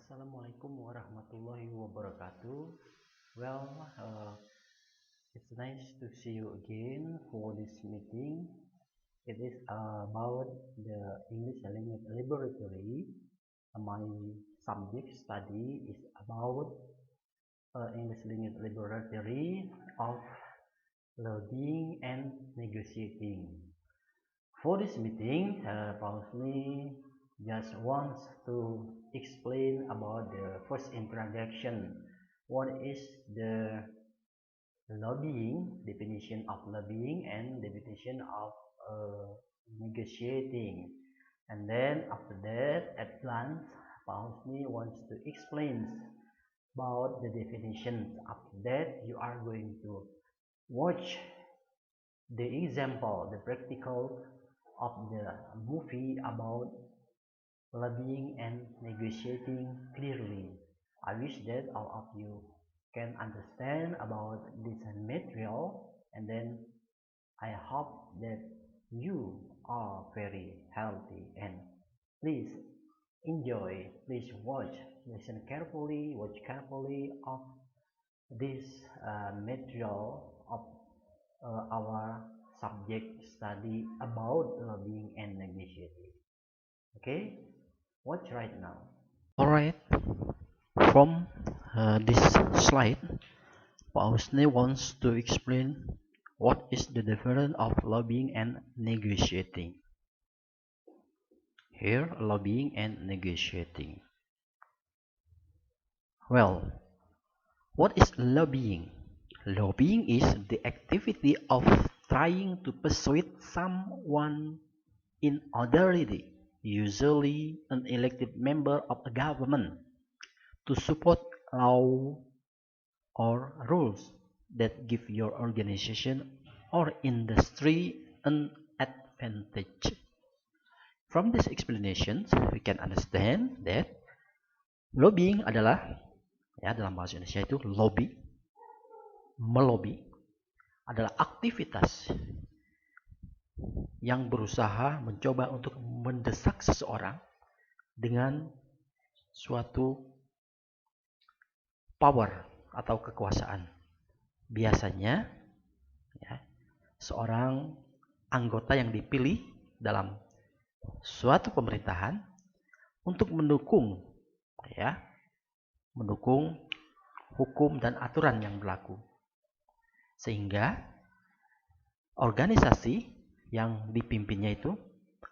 Assalamualaikum warahmatullahi wabarakatuh. Well, it's nice to see you again for this meeting. It is about the English language laboratory. My subject study is about English language laboratory of lobbying and negotiating. For this meeting, Pausni just wants to explain about the first introduction. What is the lobbying, definition of lobbying, and definition of negotiating. And then after that, at glance, Pausni wants to explain about the definitions. After that, you are going to watch the example, the practical of the movie about lobbying and negotiating clearly. I wish that all of you can understand about this material, and then I hope that you are very healthy, and please enjoy, please watch, listen carefully, watch carefully of this material of our subject study about lobbying and negotiating. Okay, watch right now. Alright, from this slide, Pausne wants to explain what is the difference of lobbying and negotiating. Here, lobbying and negotiating. Well, what is lobbying? Lobbying is the activity of trying to persuade someone in authority, usually an elected member of a government, to support law or rules that give your organization or industry an advantage. From these explanations, we can understand that lobbying adalah, ya dalam bahasa Indonesia itu lobby, melobi, adalah aktivitas yang berusaha mencoba untuk mendesak seseorang dengan suatu power atau kekuasaan. Biasanya ya, seorang anggota yang dipilih dalam suatu pemerintahan untuk mendukung hukum dan aturan yang berlaku, sehingga organisasi yang dipimpinnya itu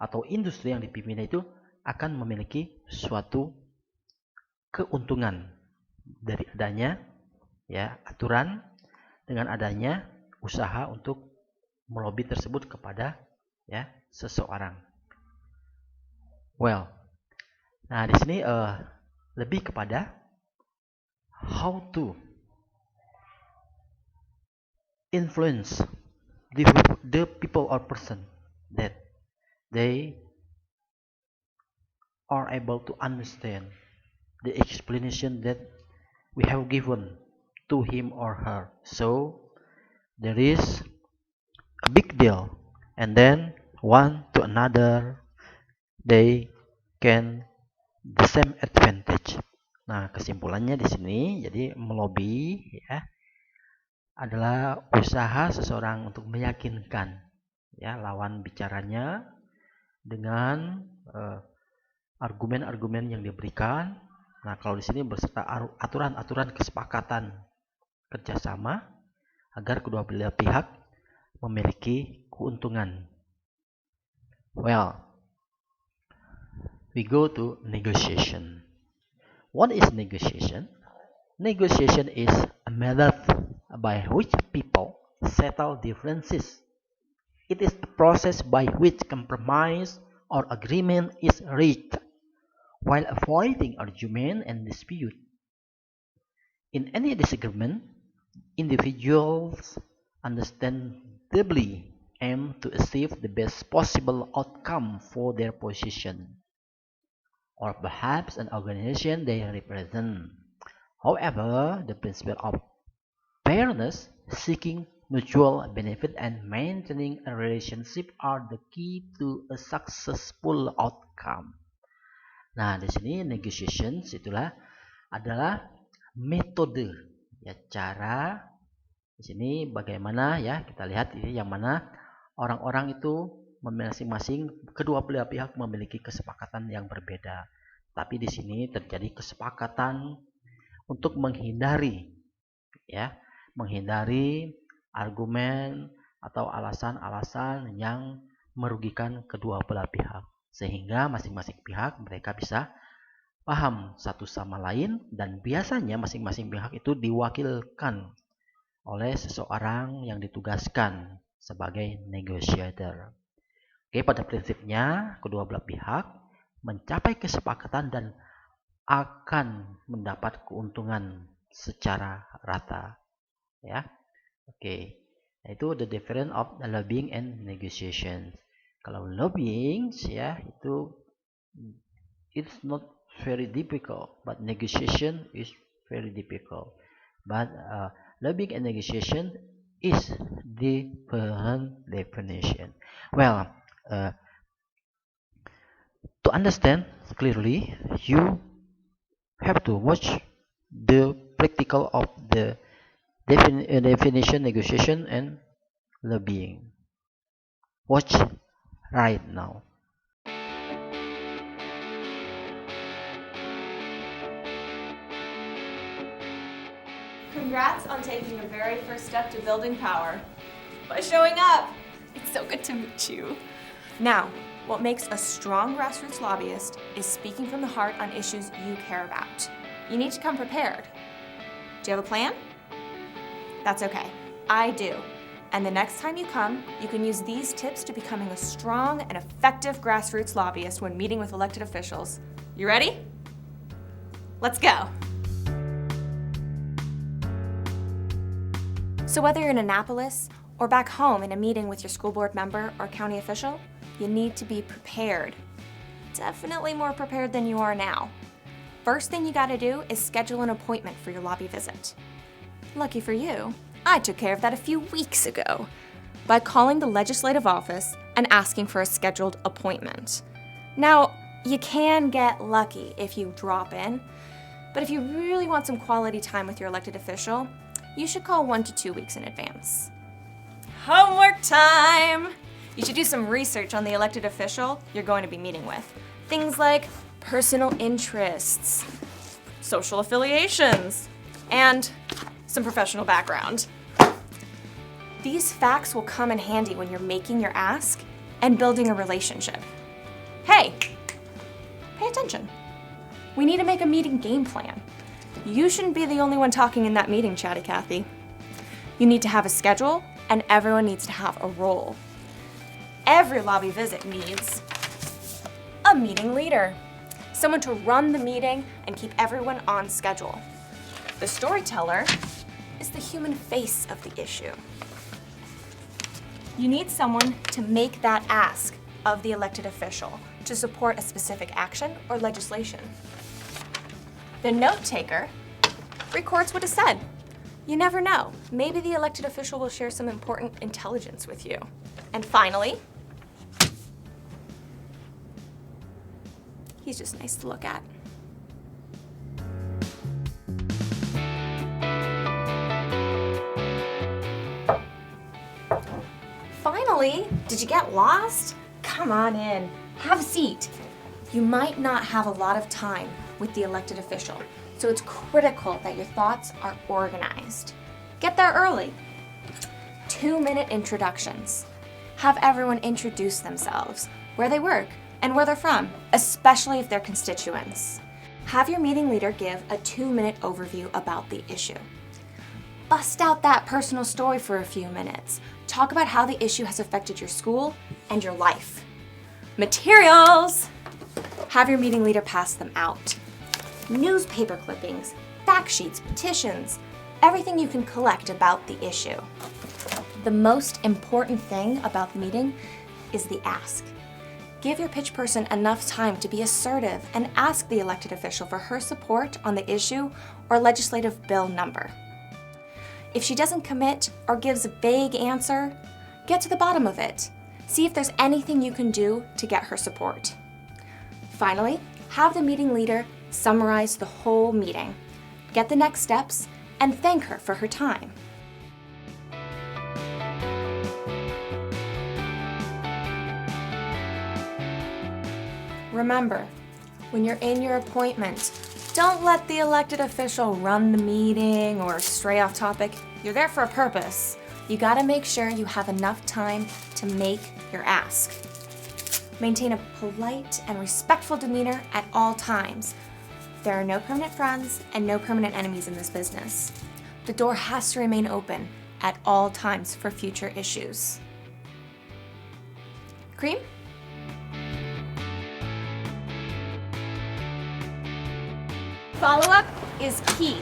atau industri yang dipimpinnya itu akan memiliki suatu keuntungan dari adanya aturan, dengan adanya usaha untuk melobi tersebut kepada seseorang. Well, nah di sini lebih kepada how to influence the people or person that they are able to understand the explanation that we have given to him or her. So there is a big deal, and then one to another they can the same advantage. Nah, kesimpulannya di sini, jadi melobi adalah usaha seseorang untuk meyakinkan lawan bicaranya dengan argumen-argumen yang diberikan. Nah, kalau di sini berserta aturan-aturan kesepakatan kerjasama agar kedua belah pihak memiliki keuntungan. Well, we go to negotiation. What is negotiation? Negotiation is a method by which people settle differences. It is a process by which compromise or agreement is reached while avoiding argument and dispute. In any disagreement, individuals understandably aim to achieve the best possible outcome for their position, or perhaps an organization they represent. However, the principle of fairness, seeking mutual benefit, and maintaining a relationship are the key to a successful outcome. Nah, di sini negotiations itulah adalah metode, ya, cara. Di sini bagaimana, ya, kita lihat ini yang mana orang-orang itu masing-masing kedua belah pihak memiliki kesepakatan yang berbeda. Tapi di sini terjadi kesepakatan untuk menghindari, ya, menghindari argumen atau alasan-alasan yang merugikan kedua belah pihak, sehingga masing-masing pihak mereka bisa paham satu sama lain, dan biasanya masing-masing pihak itu diwakilkan oleh seseorang yang ditugaskan sebagai negotiator. Oke, pada prinsipnya kedua belah pihak mencapai kesepakatan dan akan mendapat keuntungan secara rata, ya. Oke, itu the difference of the lobbying and negotiation. Kalau lobbying, ya, itu it's not very difficult, but negotiation is very difficult. But lobbying and negotiation is different definition. Well, to understand clearly, you have to watch the practical of the definition, negotiation, and lobbying. Watch right now. Congrats on taking your very first step to building power by showing up. It's so good to meet you. Now, what makes a strong grassroots lobbyist is speaking from the heart on issues you care about. You need to come prepared. Do you have a plan? That's okay. I do. And the next time you come, you can use these tips to becoming a strong and effective grassroots lobbyist when meeting with elected officials. You ready? Let's go. So whether you're in Annapolis or back home in a meeting with your school board member or county official, you need to be prepared. Definitely more prepared than you are now. First thing you gotta do is schedule an appointment for your lobby visit. Lucky for you, I took care of that a few weeks ago by calling the legislative office and asking for a scheduled appointment. Now, you can get lucky if you drop in, but if you really want some quality time with your elected official, you should call 1 to 2 weeks in advance. Homework time! You should do some research on the elected official you're going to be meeting with. Things like personal interests, social affiliations, and some professional background. These facts will come in handy when you're making your ask and building a relationship. Hey, pay attention. We need to make a meeting game plan. You shouldn't be the only one talking in that meeting, Chatty Cathy. You need to have a schedule, and everyone needs to have a role. Every lobby visit needs a meeting leader, someone to run the meeting and keep everyone on schedule. The storyteller is the human face of the issue. You need someone to make that ask of the elected official to support a specific action or legislation. The note taker records what is said. You never know. Maybe the elected official will share some important intelligence with you. And finally, he's just nice to look at. Finally, did you get lost? Come on in, have a seat. You might not have a lot of time with the elected official, so it's critical that your thoughts are organized. Get there early. 2-minute introductions. Have everyone introduce themselves, where they work, and where they're from, especially if they're constituents. Have your meeting leader give a 2-minute overview about the issue. Bust out that personal story for a few minutes. Talk about how the issue has affected your school and your life. Materials! Have your meeting leader pass them out. Newspaper clippings, fact sheets, petitions, everything you can collect about the issue. The most important thing about the meeting is the ask. Give your pitch person enough time to be assertive and ask the elected official for her support on the issue or legislative bill number. If she doesn't commit or gives a vague answer, get to the bottom of it. See if there's anything you can do to get her support. Finally, Have the meeting leader summarize the whole meeting, get the next steps, and thank her for her time. Remember, when you're in your appointment, don't let the elected official run the meeting or stray off topic. You're there for a purpose. You gotta make sure you have enough time to make your ask. Maintain a polite and respectful demeanor at all times. There are no permanent friends and no permanent enemies in this business. The door has to remain open at all times for future issues. Cream? Follow-up is key.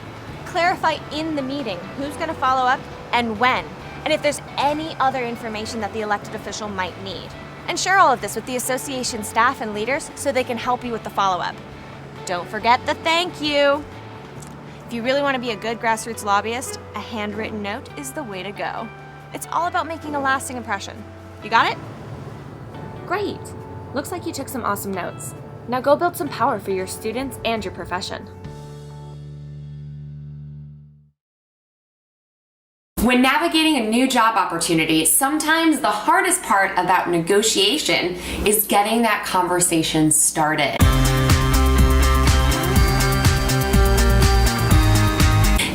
Clarify in the meeting who's going to follow up and when, and if there's any other information that the elected official might need. And share all of this with the association staff and leaders so they can help you with the follow-up. Don't forget the thank you. If you really want to be a good grassroots lobbyist, a handwritten note is the way to go. It's all about making a lasting impression. You got it? Great. Looks like you took some awesome notes. Now go build some power for your students and your profession. When navigating a new job opportunity, sometimes the hardest part about negotiation is getting that conversation started.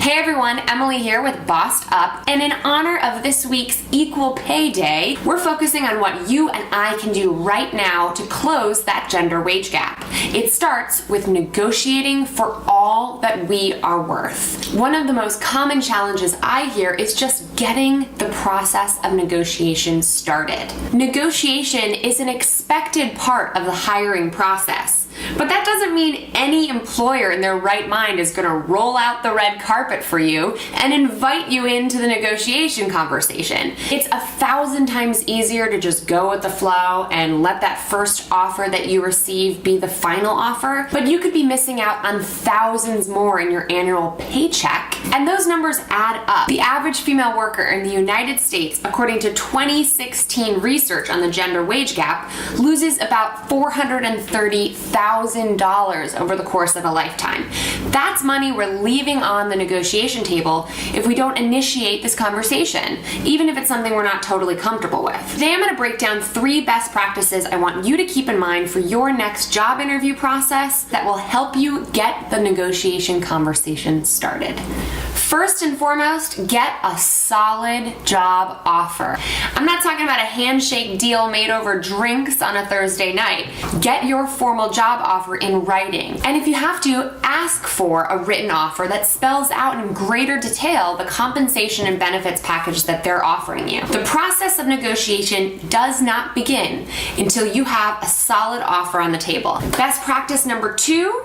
Hey everyone, Emily here with Bossed Up, and in honor of this week's Equal Pay Day, we're focusing on what you and I can do right now to close that gender wage gap. It starts with negotiating for all that we are worth. One of the most common challenges I hear is just getting the process of negotiation started. Negotiation is an expected part of the hiring process. But that doesn't mean any employer in their right mind is going to roll out the red carpet for you and invite you into the negotiation conversation. It's 1,000 times easier to just go with the flow and let that first offer that you receive be the final offer, but you could be missing out on thousands more in your annual paycheck, and those numbers add up. The average female worker in the United States, according to 2016 research on the gender wage gap, loses about $430,000 over the course of a lifetime. That's money we're leaving on the negotiation table if we don't initiate this conversation, even if it's something we're not totally comfortable with. Today I'm going to break down 3 best practices I want you to keep in mind for your next job interview process that will help you get the negotiation conversation started. First and foremost, get a solid job offer. I'm not talking about a handshake deal made over drinks on a Thursday night. Get your formal job offer in writing. And if you have to, ask for a written offer that spells out in greater detail the compensation and benefits package that they're offering you. The process of negotiation does not begin until you have a solid offer on the table. Best practice number 2,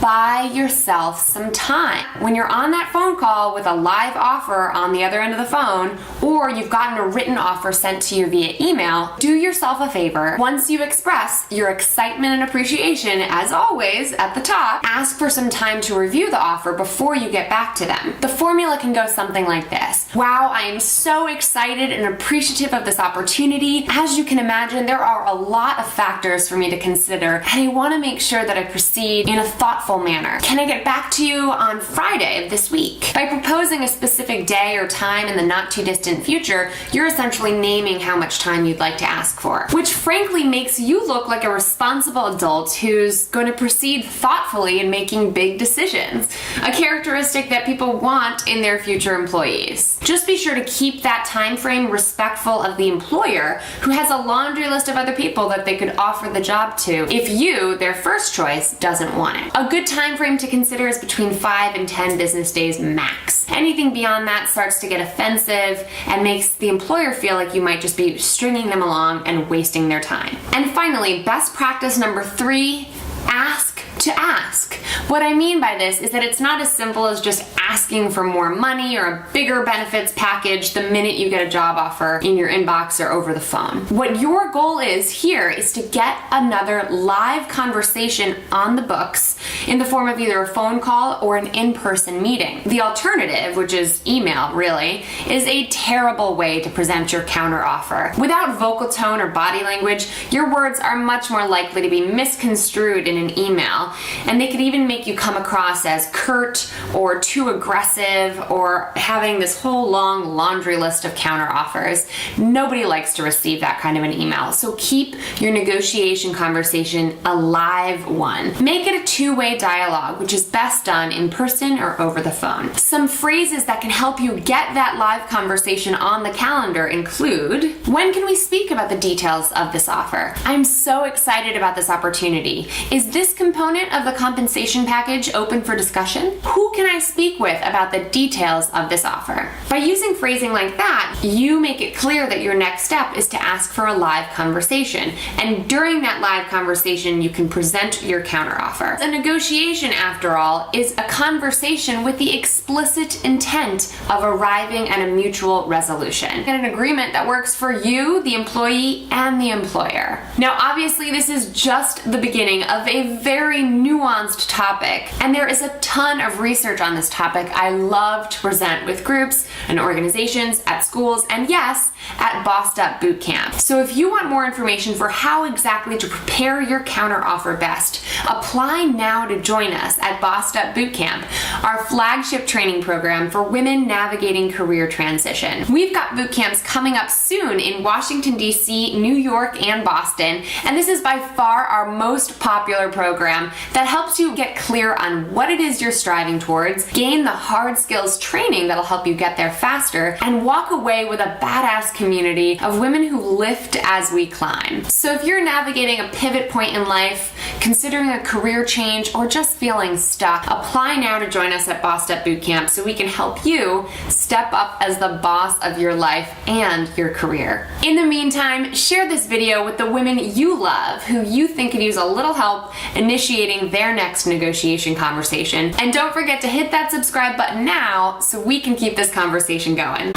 buy yourself some time. When you're on that phone call with a live offer on the other end of the phone, or you've gotten a written offer sent to you via email, do yourself a favor. Once you express your excitement and appreciation, as always, at the top, ask for some time to review the offer before you get back to them. The formula can go something like this. Wow, I am so excited and appreciative of this opportunity. As you can imagine, there are a lot of factors for me to consider, and I want to make sure that I proceed in a thoughtful manner. Can I get back to you on Friday of this week? By proposing a specific day or time in the not too distant future, you're essentially naming how much time you'd like to ask for, which frankly makes you look like a responsible adult who's going to proceed thoughtfully in making big decisions, a characteristic that people want in their future employees. Just be sure to keep that time frame respectful of the employer, who has a laundry list of other people that they could offer the job to if you, their first choice, doesn't want it. A good time frame to consider is between 5 and 10 business days max. Anything beyond that starts to get offensive and makes the employer feel like you might just be stringing them along and wasting their time. And finally, best practice number 3, ask to ask. What I mean by this is that it's not as simple as just asking for more money or a bigger benefits package the minute you get a job offer in your inbox or over the phone. What your goal is here is to get another live conversation on the books in the form of either a phone call or an in-person meeting. The alternative, which is email really, is a terrible way to present your counteroffer. Without vocal tone or body language, your words are much more likely to be misconstrued in an email. email, and they could even make you come across as curt or too aggressive or having this whole long laundry list of counteroffers. Nobody likes to receive that kind of an email. So keep your negotiation conversation a live one. Make it a two-way dialogue, which is best done in person or over the phone. Some phrases that can help you get that live conversation on the calendar include, when can we speak about the details of this offer? I'm so excited about this opportunity. Is this component of the compensation package open for discussion? Who can I speak with about the details of this offer? By using phrasing like that, you make it clear that your next step is to ask for a live conversation. And during that live conversation, you can present your counteroffer. A negotiation, after all, is a conversation with the explicit intent of arriving at a mutual resolution and an agreement that works for you, the employee, and the employer. Now, obviously, this is just the beginning of a very nuanced topic, and there is a ton of research on this topic I love to present with groups and organizations at schools, and yes, at Bossed Up Bootcamp. So if you want more information for how exactly to prepare your counteroffer best, apply now to join us at Bossed Up Bootcamp, our flagship training program for women navigating career transition. We've got boot camps coming up soon in Washington, D.C., New York, and Boston, and this is by far our most popular program that helps you get clear on what it is you're striving towards, gain the hard skills training that'll help you get there faster, and walk away with a badass community of women who lift as we climb. So if you're navigating a pivot point in life, considering a career change, or just feeling stuck, apply now to join us at Bossed Up Bootcamp so we can help you step up as the boss of your life and your career. In the meantime, share this video with the women you love who you think could use a little help initiating their next negotiation conversation. And don't forget to hit that subscribe button now so we can keep this conversation going.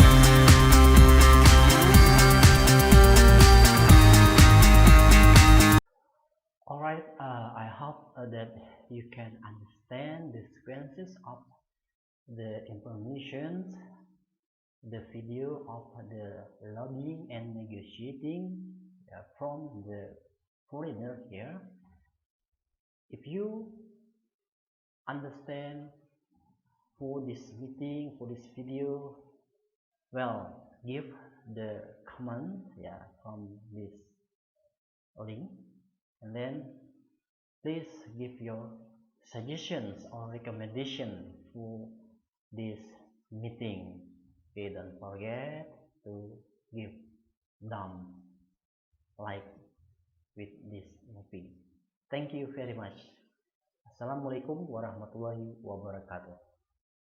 Alright, I hope that you can understand the sequences of the information, the video of the lobbying and negotiating from the foreigner here. If you understand for this meeting, for this video, well, give the comment from this link, and then please give your suggestions or recommendation for this meeting. Okay, don't forget to give thumb like with this movie. Thank you very much. Assalamualaikum warahmatullahi wabarakatuh.